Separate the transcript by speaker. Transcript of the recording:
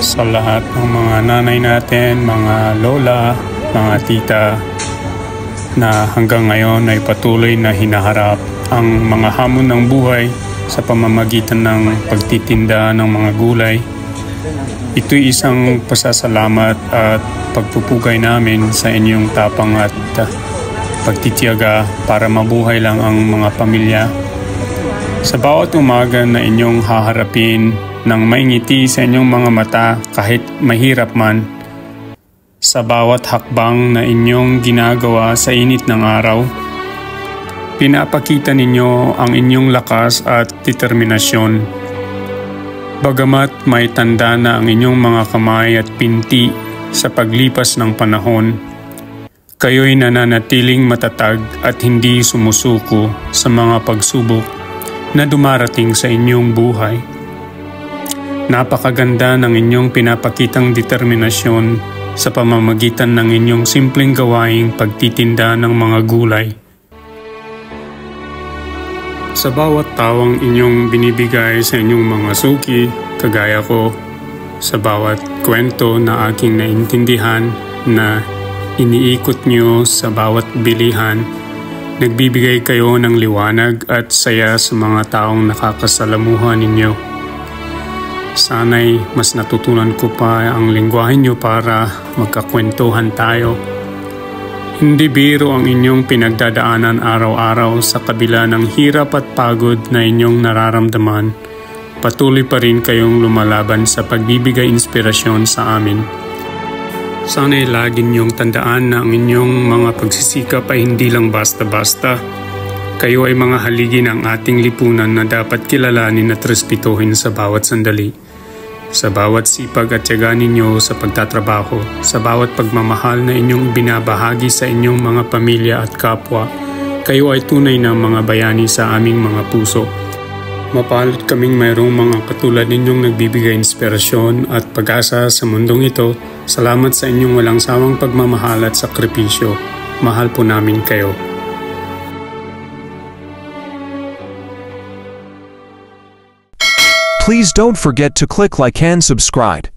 Speaker 1: sa lahat ng mga nanay natin, mga lola, mga tita na hanggang ngayon ay patuloy na hinaharap ang mga hamon ng buhay sa pamamagitan ng pagtitinda ng mga gulay. Ito'y isang pasasalamat at pagpupugay namin sa inyong tapang at pagtitiyaga para mabuhay lang ang mga pamilya. Sa bawat umaga na inyong haharapin ng may ngiti sa inyong mga mata kahit mahirap man, sa bawat hakbang na inyong ginagawa sa init ng araw, pinapakita ninyo ang inyong lakas at determinasyon. Bagamat may tanda na ang inyong mga kamay at pinti sa paglipas ng panahon, kayo'y nananatiling matatag at hindi sumusuko sa mga pagsubok na dumarating sa inyong buhay. Napakaganda ng inyong pinapakitang determinasyon sa pamamagitan ng inyong simpleng gawaing pagtitinda ng mga gulay. Sa bawat tawang inyong binibigay sa inyong mga suki, kagaya ko, sa bawat kwento na aking naintindihan na iniikot nyo sa bawat bilihan, nagbibigay kayo ng liwanag at saya sa mga taong nakakasalamuhan ninyo. Sana'y mas natutunan ko pa ang lengguwahe nyo para magkakwentuhan tayo. Hindi biro ang inyong pinagdadaanan araw-araw sa kabila ng hirap at pagod na inyong nararamdaman. Patuloy pa rin kayong lumalaban sa pagbibigay inspirasyon sa amin. Sana'y lagi niyong tandaan na ang inyong mga pagsisikap ay hindi lang basta-basta. Kayo ay mga haligi ng ating lipunan na dapat kilalanin at respetuhin sa bawat sandali. Sa bawat sipag at tiyaga ninyo sa pagtatrabaho, sa bawat pagmamahal na inyong binabahagi sa inyong mga pamilya at kapwa, kayo ay tunay na mga bayani sa aming mga puso. Mapalad kaming mayroong mga katulad ninyong nagbibigay inspirasyon at pag-asa sa mundong ito. Salamat sa inyong walang sawang pagmamahal at sakripisyo. Mahal po namin kayo.
Speaker 2: Please don't forget to click like and subscribe.